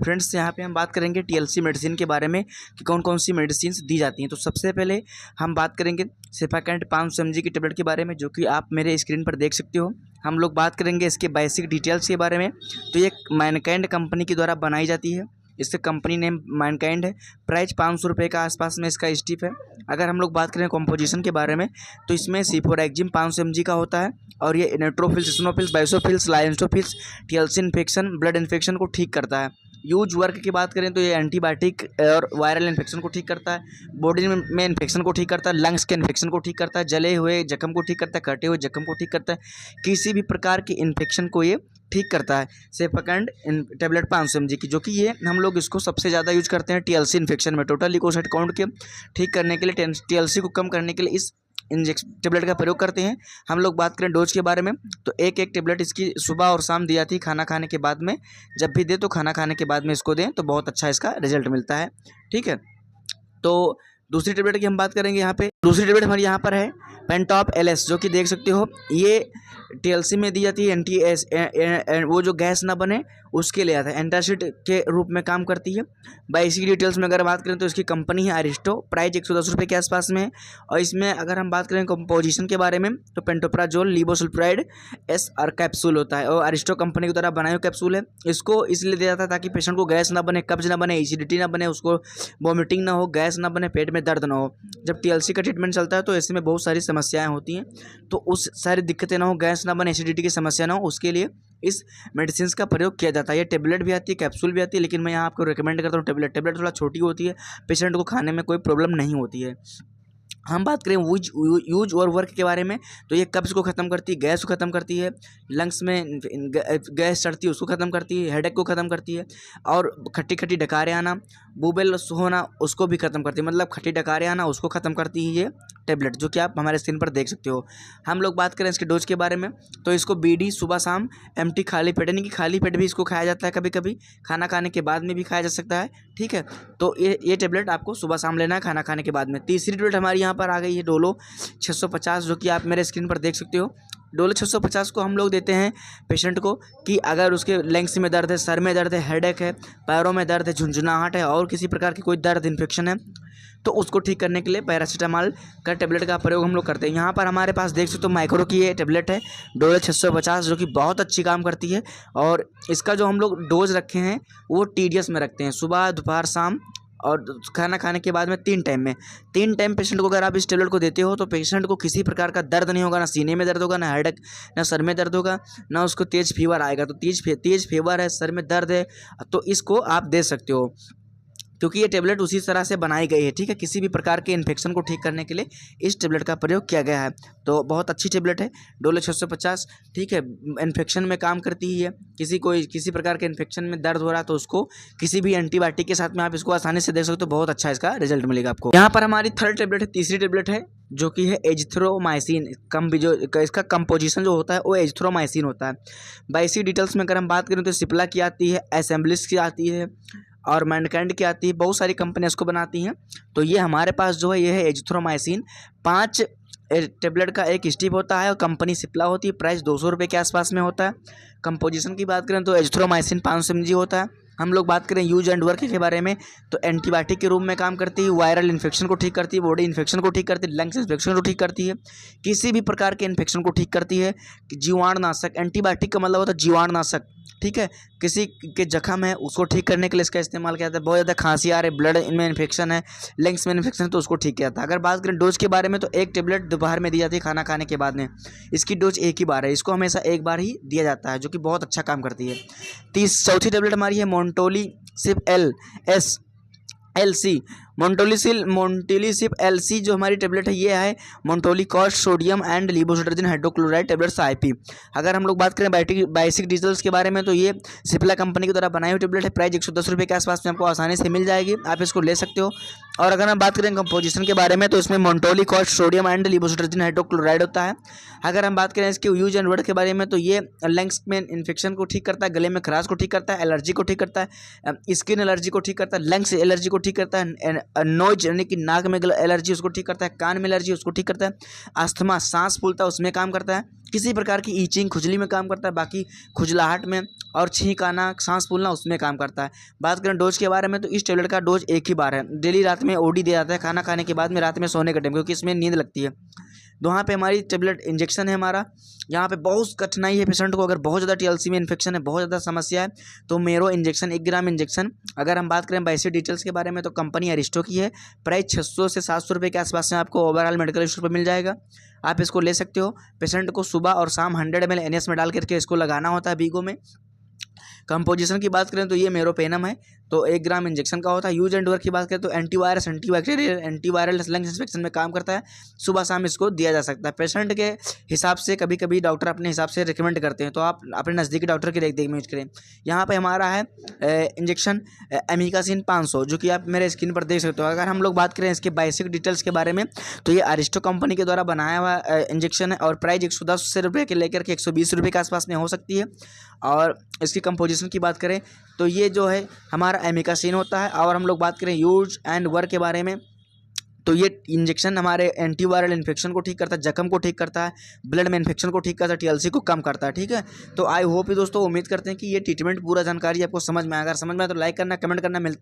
Friends यहाँ पे हम बात करेंगे टीएलसी मेडिसिन के बारे में कि कौन कौन सी मेडिसिन दी जाती हैं। तो सबसे पहले हम बात करेंगे सेफाकैंड 500 mg की टेबलेट के बारे में, जो कि आप मेरे स्क्रीन पर देख सकते हो। हम लोग बात करेंगे इसके बेसिक डिटेल्स के बारे में। तो ये मैनकाइंड कंपनी के द्वारा बनाई जाती है। इसका कंपनी नेम मैनकाइंड है। प्राइस 500 रुपये के आसपास में इसका स्टिप है। अगर हम लोग बात करें कॉम्पोजिशन के बारे में तो इसमें सिफोरैक्जिम 500 mg का होता है और ये न्यूट्रोफिल्स, इसिनोफिल्स, बाइसोफिल्स, लाइनस्टोफिल्स, टीएलसी इन्फेक्शन, ब्लड इन्फेक्शन को ठीक करता है। यूज वर्क की बात करें तो ये एंटीबायोटिक और वायरल इन्फेक्शन को ठीक करता है, बॉडी में इन्फेक्शन को ठीक करता है, लंग्स के इन्फेक्शन को ठीक करता है, जले हुए जख्म को ठीक करता है, कटे हुए जख्म को ठीक करता है, किसी भी प्रकार की इन्फेक्शन को ये ठीक करता है। सेफाकैंड टेबलेट 500 mg की, जो कि ये हम लोग इसको सबसे ज़्यादा यूज करते हैं टीएलसी इन्फेक्शन में। टोटल ल्यूकोसाइट काउंट के ठीक करने के लिए, टीएलसी को कम करने के लिए इस टेबलेट का प्रयोग करते हैं। हम लोग बात करें डोज के बारे में तो एक टेबलेट इसकी सुबह और शाम दी जाती है खाना खाने के बाद में। जब भी दे तो खाना खाने के बाद में इसको दें तो बहुत अच्छा इसका रिजल्ट मिलता है। ठीक है, तो दूसरी टेबलेट की हम बात करेंगे। यहाँ पे दूसरी टेबलेट हमारी यहाँ पर है पेंटॉप एलएस, जो कि देख सकते हो ये टीएलसी में दी जाती है। एंटी वो जो गैस ना बने उसके लिए आता है, एंटासिड के रूप में काम करती है। बेसिक डिटेल्स में अगर बात करें तो इसकी कंपनी है अरिस्टो। प्राइस 110 रुपये के आसपास में है। और इसमें अगर हम बात करें कंपोजिशन के बारे में तो पेंटोप्राजोल, लिवोसल्फ्राइड एस और कैप्सूल होता है और अरिस्टो कंपनी के द्वारा बनाया हुआ कैप्सूल है। इसको इसलिए दिया जाता है ताकि पेशेंट को गैस ना बने, कब्ज ना बने, एसिडिटी ना बने, उसको वॉमिटिंग ना हो, गैस ना बने, पेट में दर्द ना हो। जब टीएलसी का ट्रीटमेंट चलता है तो ऐसे में बहुत सारी समस्याएं होती हैं, तो उस सारी दिक्कतें ना हो, गैस ना बने, एसिडिटी की समस्या ना हो, उसके लिए इस मेडिसिन का प्रयोग किया जाता है। ये टेबलेट भी आती है, कैप्सूल भी आती है, लेकिन मैं यहाँ आपको रिकमेंड करता हूँ टेबलेट। टेबलेट थोड़ा छोटी होती है, पेशेंट को खाने में कोई प्रॉब्लम नहीं होती है। हम बात करें यूज और वर्क के बारे में तो ये कब्ज़ को ख़त्म करती है, गैस को ख़त्म करती है, लंग्स में गैस चढ़ती है उसको ख़त्म करती है, हेडेक को ख़त्म करती है, और खट्टी खट्टी डकारें आना, बुबेल होना उसको भी ख़त्म करती है। मतलब खट्टी डकारें आना उसको ख़त्म करती है ये टेबलेट, जो कि आप हमारे स्क्रीन पर देख सकते हो। हम लोग बात करें इसके डोज के बारे में तो इसको बीडी सुबह शाम एम्प्टी खाली पेट, यानी कि खाली पेट भी इसको खाया जाता है, कभी कभी खाना खाने के बाद में भी खाया जा सकता है। ठीक है, तो ये टेबलेट आपको सुबह शाम लेना है खाना खाने के बाद में। तीसरी टेबलेट हमारी यहाँ पर आ गई है डोलो 650, जो कि आप मेरे स्क्रीन पर देख सकते हो। डोलो 650 को हम लोग देते हैं पेशेंट को कि अगर उसके लंग्स में दर्द है, सर में दर्द है, हेडेक है, पैरों में दर्द है, झुंझुनाहट है और किसी प्रकार की कोई दर्द इन्फेक्शन है तो उसको ठीक करने के लिए पैरासीटामॉल का टेबलेट का प्रयोग हम लोग करते हैं। यहाँ पर हमारे पास देख सकते हो माइक्रो की ये टेबलेट है डोलो 650, जो कि बहुत अच्छी काम करती है। और इसका जो हम लोग डोज रखे हैं वो टीडीएस में रखते हैं, सुबह, दोपहर, शाम और खाना खाने के बाद में 3 टाइम में। 3 टाइम पेशेंट को अगर आप इस टेबलेट को देते हो तो पेशेंट को किसी प्रकार का दर्द नहीं होगा, ना सीने में दर्द होगा, ना हेडेक, ना सर में दर्द होगा, ना उसको तेज़ फीवर आएगा। तो तेज़ फीवर है, सर में दर्द है तो इसको आप दे सकते हो, क्योंकि ये टेबलेट उसी तरह से बनाई गई है। ठीक है, किसी भी प्रकार के इन्फेक्शन को ठीक करने के लिए इस टेबलेट का प्रयोग किया गया है। तो बहुत अच्छी टेबलेट है डोलो 650। ठीक है, इन्फेक्शन में काम करती है। किसी प्रकार के इन्फेक्शन में दर्द हो रहा है तो उसको किसी भी एंटीबायोटिक के साथ में आप इसको आसानी से दे सकते हो, बहुत अच्छा इसका रिजल्ट मिलेगा आपको। यहाँ पर हमारी थर्ड टेबलेट है, तीसरी टेबलेट है, जो कि है एजिथ्रोमाइसिन। जो इसका कंपोजिशन जो होता है वो एजिथ्रोमाइसिन होता है। बेसिक डिटेल्स में अगर हम बात करें तो सिप्ला की आती है, एसेंबलिस की आती है और मैनकाइंड की आती है। बहुत सारी कंपनियां इसको बनाती हैं। तो ये हमारे पास जो है ये है एजिथ्रोमाइसिन। 5 टेबलेट का एक स्टिप होता है और कंपनी सिप्ला होती है। प्राइस 200 रुपये के आसपास में होता है। कंपोजिशन की बात करें तो एजिथ्रोमाइसिन 500 mg होता है। हम लोग बात करें यूज एंड वर्क के बारे में तो एंटीबायोटिक के रूप में काम करती है, वायरल इन्फेक्शन को ठीक करती है, बॉडी इन्फेक्शन को ठीक करती है, लंग्स इन्फेक्शन को ठीक करती है, किसी भी प्रकार के इन्फेक्शन को ठीक करती है। जीवाणुनाशक, एंटीबायोटिक का मतलब होता है जीवाणुनाशक। ठीक है, किसी के जख्म है उसको ठीक करने के लिए इसका इस्तेमाल किया जाता है। बहुत ज़्यादा खांसी आ रही है, ब्लड में इन्फेक्शन है, लंग्स में इन्फेक्शन है तो उसको ठीक किया जाता है। अगर बात करें डोज के बारे में तो एक टेबलेट दोपहर में दी जाती है खाना खाने के बाद में। इसकी डोज एक ही बार है, इसको हमेशा एक बार ही दिया जाता है, जो कि बहुत अच्छा काम करती है। चौथी टेबलेट हमारी है मोन्टोलीसिप LC। मोन्टोलीसिप LC जो हमारी टेबलेट है ये है montelukast sodium and levocetirizine hydrochloride tablets IP। अगर हम लोग बात करें बेसिक डिटेल्स के बारे में तो ये सिप्ला कंपनी के द्वारा बनाई हुई टेबलेट है। प्राइस 110 रुपये के आसपास में आपको आसानी से मिल जाएगी, आप इसको ले सकते हो। और अगर हम बात करें कंपोजिशन के बारे में तो इसमें मोन्टोलीकॉस्ट सोडियम एंड लिवोसिट्राजिन हाइड्रोक्लोराइड होता है। अगर हम बात करें इसके यूज एंड वर्ड के बारे में तो ये लंग्स में इन्फेक्शन को ठीक करता है, गले में खराश को ठीक करता है, एलर्जी को ठीक करता है, स्किन एलर्जी को ठीक करता है, लंग्स एलर्जी को ठीक करता है, नोज यानी कि नाक में एलर्जी उसको ठीक करता है, कान में एलर्जी उसको ठीक करता है, अस्थमा सांस फूलता है उसमें काम करता है, किसी प्रकार की ईचिंग खुजली में काम करता है, बाकी खुजलाहट में और छींक आना सांस फूलना उसमें काम करता है। बात करें डोज के बारे में तो इस टेबलेट का डोज एक ही बार है, डेली रात में ओडी दिया जाता है खाना खाने के बाद में, रात में सोने के टाइम, क्योंकि इसमें नींद लगती है। यहाँ पे हमारी टेबलेट इंजेक्शन है हमारा। यहाँ पे बहुत कठिनाई है पेशेंट को, अगर बहुत ज़्यादा टीएलसी में इन्फेक्शन है, बहुत ज़्यादा समस्या है, तो मेरो इंजेक्शन 1 ग्राम इंजेक्शन। अगर हम बात करें बेसिक डिटेल्स के बारे में तो कंपनी अरिस्टो की है, प्राइस 600 से 700 रुपये के आसपास में आपको ओवरऑल मेडिकल स्टोर पर मिल जाएगा, आप इसको ले सकते हो। पेशेंट को सुबह और शाम 100 ml NS में डाल करके इसको लगाना होता है बीगो में। कंपोजिशन की बात करें तो ये मेरोपेनम है, तो 1 ग्राम इंजेक्शन का होता है। यूज एंड वर्क की बात करें तो antivirus, antibacterial, antiviral, lungs infection में काम करता है, सुबह शाम इसको दिया जा सकता है। पेशेंट के हिसाब से कभी कभी डॉक्टर अपने हिसाब से रिकमेंड करते हैं, तो आप अपने नज़दीकी डॉक्टर की देख में यूज करें। यहाँ पे हमारा है इंजेक्शन एमिकासिन 500, जो कि आप मेरे स्क्रीन पर देख सकते हो। अगर हम लोग बात करें इसके बेसिक डिटेल्स के बारे में तो ये अरिस्टो कंपनी के द्वारा बनाया हुआ इंजेक्शन है, और प्राइस 110 रुपये के लेकर के 120 रुपये के आसपास में हो सकती है। और इसकी कंपोजिशन की बात करें तो ये जो है हमारा एमिकासिन होता है। और हम लोग बात करें यूज एंड वर्क के बारे में तो ये इंजेक्शन हमारे एंटीवायरल इन्फेक्शन को ठीक करता है, जख्म को ठीक करता है, ब्लड में इन्फेक्शन को ठीक करता है, टीएलसी को कम करता है। ठीक है, तो आई होप दोस्तों उम्मीद करते हैं कि ये ट्रीटमेंट पूरा जानकारी आपको समझ में आएगा। अगर समझ में आए तो लाइक करना, कमेंट करना। मिलता